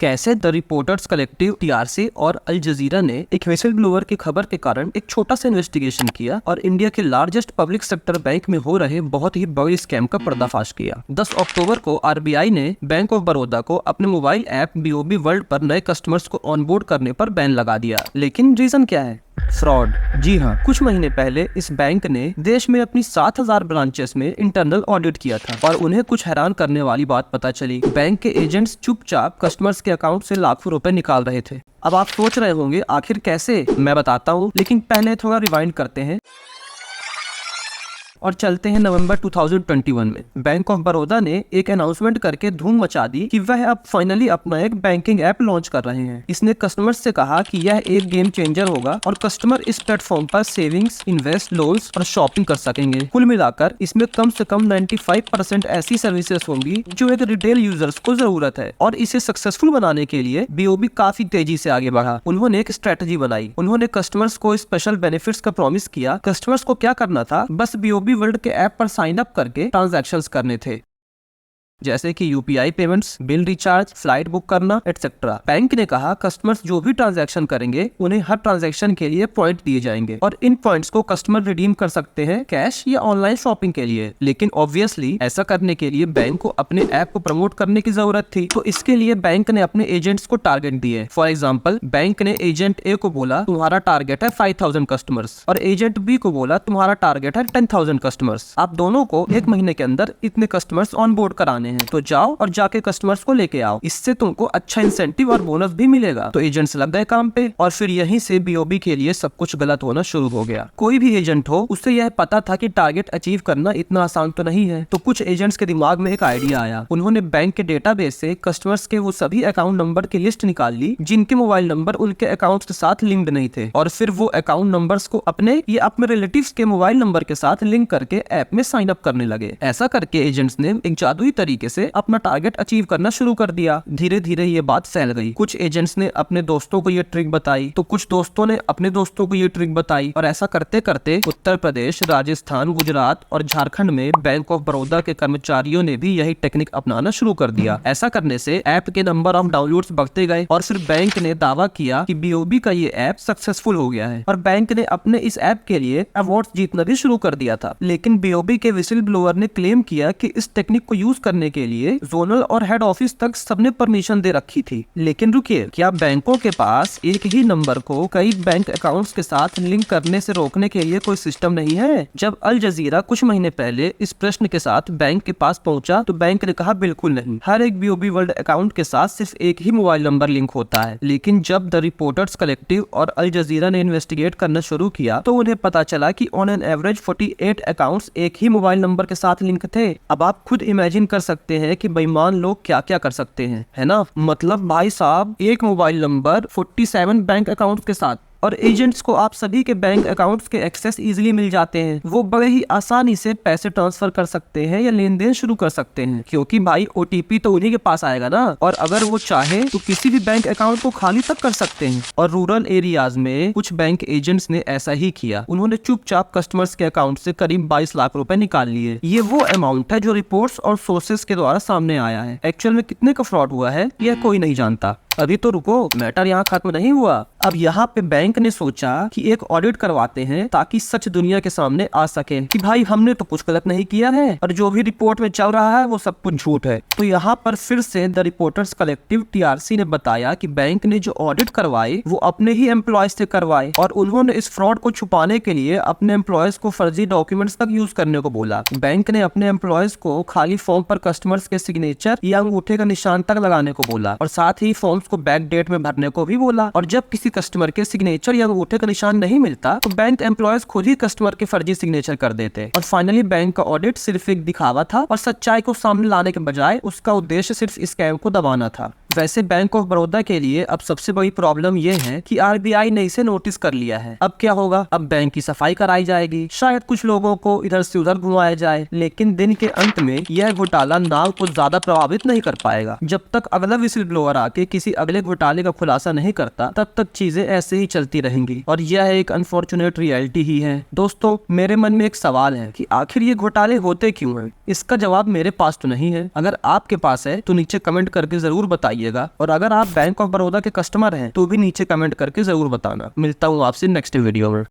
कैसे the reporters collective, TRC और अल जजीरा ने एक विसल ब्लोअर की खबर के कारण एक छोटा सा इन्वेस्टिगेशन किया और इंडिया के लार्जेस्ट पब्लिक सेक्टर बैंक में हो रहे बहुत ही बड़े स्कैम का पर्दाफाश किया। 10 अक्टूबर को आरबीआई ने बैंक ऑफ बड़ौदा को अपने मोबाइल ऐप बीओबी वर्ल्ड पर नए कस्टमर्स को ऑनबोर्ड करने पर बैन लगा दिया। लेकिन रीजन क्या है? फ्रॉड। जी हाँ, कुछ महीने पहले इस बैंक ने देश में अपनी 7000 ब्रांचेस में इंटरनल ऑडिट किया था और उन्हें कुछ हैरान करने वाली बात पता चली। बैंक के एजेंट्स चुपचाप कस्टमर्स के अकाउंट से लाखों रुपए निकाल रहे थे। अब आप सोच रहे होंगे आखिर कैसे? मैं बताता हूँ, लेकिन पहले थोड़ा रिवाइंड करते हैं और चलते हैं नवंबर 2021 में। बैंक ऑफ बड़ौदा ने एक अनाउंसमेंट करके धूम मचा दी कि वह अब फाइनली अपना एक बैंकिंग ऐप लॉन्च कर रहे हैं। इसने कस्टमर्स से कहा कि यह एक गेम चेंजर होगा और कस्टमर इस प्लेटफॉर्म पर सेविंग्स, इन्वेस्ट, लोन्स और शॉपिंग कर सकेंगे। कुल मिलाकर इसमें कम से कम 95% ऐसी सर्विसेज होंगी जो एक रिटेल यूजर्स को जरूरत है। और इसे सक्सेसफुल बनाने के लिए बीओबी काफी तेजी से आगे बढ़ा। उन्होंने एक स्ट्रेटजी बनाई। उन्होंने कस्टमर्स को स्पेशल बेनिफिट्स का प्रॉमिस किया। कस्टमर्स को क्या करना था? बस बीओबी वर्ल्ड के ऐप पर साइन अप करके ट्रांजैक्शंस करने थे, जैसे कि UPI payments, bill recharge, flight book करना एटसेट्रा। बैंक ने कहा कस्टमर्स जो भी ट्रांजैक्शन करेंगे उन्हें हर ट्रांजैक्शन के लिए पॉइंट दिए जाएंगे और इन पॉइंट्स को कस्टमर रिडीम कर सकते हैं कैश या ऑनलाइन शॉपिंग के लिए। लेकिन ऑब्वियसली ऐसा करने के लिए बैंक को अपने ऐप को प्रमोट करने की जरूरत थी, तो इसके लिए बैंक ने अपने एजेंट्स को टारगेट दिए। फॉर एग्जाम्पल, बैंक ने एजेंट ए को बोला तुम्हारा टारगेट है 5000 कस्टमर्स और एजेंट बी को बोला तुम्हारा टारगेट है 10,000 कस्टमर्स। आप दोनों को एक महीने के अंदर इतने कस्टमर्स ऑन बोर्ड कराने हैं, तो जाओ और जाके कस्टमर्स को लेके आओ। इससे तुमको अच्छा इंसेंटिव और बोनस भी मिलेगा। तो एजेंट्स लग गए काम पे और फिर यहीं से बीओबी के लिए सब कुछ गलत होना शुरू हो गया। कोई भी एजेंट हो, उसे यह पता था कि टारगेट अचीव करना इतना आसान तो नहीं है। तो कुछ एजेंट्स के दिमाग में एक आइडिया आया। उन्होंने बैंक के डेटाबेस से कस्टमर्स के वो सभी अकाउंट नंबर की लिस्ट निकाल ली जिनके मोबाइल नंबर उनके अकाउंट के साथ लिंक्ड नहीं थे, और फिर वो अकाउंट नंबर्स को अपने या अपने रिलेटिव्स के मोबाइल नंबर के साथ लिंक करके ऐप में साइन अप करने लगे। ऐसा करके एजेंट्स ने एक जादुई तरीके से अपना टारगेट अचीव करना शुरू कर दिया। धीरे धीरे ये बात फैल गई। कुछ एजेंट्स ने अपने दोस्तों को ये ट्रिक बताई, तो कुछ दोस्तों ने अपने दोस्तों को ये ट्रिक बताई, और ऐसा करते करते उत्तर प्रदेश, राजस्थान, गुजरात और झारखंड में बैंक ऑफ बड़ौदा के कर्मचारियों ने भी यही टेक्निक अपनाना शुरू कर दिया। ऐसा करने से ऐप के नंबर ऑफ डाउनलोड्स बढ़ते गए और फिर बैंक ने दावा किया कि बीओबी का ये ऐप सक्सेसफुल हो गया है और बैंक ने अपने इस ऐप के लिए अवार्ड्स जीतना भी शुरू कर दिया था। लेकिन बीओबी के विसल ब्लोअर ने क्लेम किया कि इस टेक्निक को यूज करने के लिए जोनल और हेड ऑफिस तक सबने परमिशन दे रखी थी। लेकिन रुकिए, क्या बैंकों के पास एक ही नंबर को कई बैंक अकाउंट्स के साथ लिंक करने से रोकने के लिए कोई सिस्टम नहीं है? जब अल जजीरा कुछ महीने पहले इस प्रश्न के साथ बैंक के पास पहुंचा तो बैंक ने कहा बिल्कुल नहीं, हर एक बीओबी वर्ल्ड अकाउंट के साथ सिर्फ एक ही मोबाइल नंबर लिंक होता है। लेकिन जब द रिपोर्टर्स कलेक्टिव और अल जजीरा ने इन्वेस्टिगेट करना शुरू किया तो उन्हें पता चला कि ऑन एन एवरेज 48 अकाउंट्स एक ही मोबाइल नंबर के साथ लिंक थे। अब आप खुद इमेजिन कर सकते हैं कि बेईमान लोग क्या क्या कर सकते हैं, है ना? मतलब भाई साहब, एक मोबाइल नंबर 47 बैंक अकाउंट के साथ, और एजेंट्स को आप सभी के बैंक अकाउंट्स के एक्सेस इजीली मिल जाते हैं। वो बड़े ही आसानी से पैसे ट्रांसफर कर सकते हैं या लेन देन शुरू कर सकते हैं, क्योंकि भाई ओटीपी तो उन्हीं के पास आएगा ना। और अगर वो चाहे तो किसी भी बैंक अकाउंट को खाली तक कर सकते हैं। और रूरल एरियाज में कुछ बैंक एजेंट्स ने ऐसा ही किया। उन्होंने चुपचाप कस्टमर्स के अकाउंट से करीब 22 लाख रुपए निकाल लिए। ये वो अमाउंट है जो रिपोर्ट्स और सोर्सेस के द्वारा सामने आया है। एक्चुअल में कितने का फ्रॉड हुआ है यह कोई नहीं जानता। अभी तो रुको, मैटर यहाँ खत्म नहीं हुआ। अब यहाँ पे बैंक ने सोचा कि एक ऑडिट करवाते हैं ताकि सच दुनिया के सामने आ सके कि भाई हमने तो कुछ गलत नहीं किया है और जो भी रिपोर्ट में चल रहा है वो सब कुछ झूठ है। तो यहाँ पर फिर से द रिपोर्टर्स कलेक्टिव, टीआरसी ने बताया कि बैंक ने जो ऑडिट करवाए वो अपने ही एम्प्लॉयज से करवाए और उन्होंने इस फ्रॉड को छुपाने के लिए अपने एम्प्लॉयज को फर्जी डॉक्यूमेंट्स तक यूज करने को बोला। बैंक ने अपने एम्प्लॉयज को खाली फॉर्म पर कस्टमर्स के सिग्नेचर या अंगूठे का निशान तक लगाने को बोला और साथ ही फॉर्म्स को बैक डेट में भरने को भी बोला। और जब किसी कस्टमर के सिग्नेचर या अंगूठे का निशान नहीं मिलता तो बैंक एम्प्लॉयज खुद ही कस्टमर के फर्जी सिग्नेचर कर देते। और फाइनली बैंक का ऑडिट सिर्फ एक दिखावा था और सच्चाई को सामने लाने के बजाय उसका उद्देश्य सिर्फ स्कैम को दबाना था। वैसे बैंक ऑफ बड़ौदा के लिए अब सबसे बड़ी प्रॉब्लम यह है कि आरबीआई ने इसे नोटिस कर लिया है। अब क्या होगा? अब बैंक की सफाई कराई जाएगी, शायद कुछ लोगों को इधर से उधर घुमाया जाए, लेकिन दिन के अंत में यह घोटाला नाव को ज्यादा प्रभावित नहीं कर पाएगा। जब तक अगला विसिल ब्लोअर आके किसी अगले घोटाले का खुलासा नहीं करता तब तक चीजें ऐसे ही चलती रहेंगी और यह एक अनफॉर्चुनेट रियलिटी ही है। दोस्तों, मेरे मन में एक सवाल है कि आखिर ये घोटाले होते क्यों हैं? इसका जवाब मेरे पास तो नहीं है। अगर आपके पास है तो नीचे कमेंट करके जरूर बताइए। बताइएगा, और अगर आप बैंक ऑफ बड़ौदा के कस्टमर हैं तो भी नीचे कमेंट करके जरूर बताना। मिलता हूँ आपसे नेक्स्ट वीडियो में।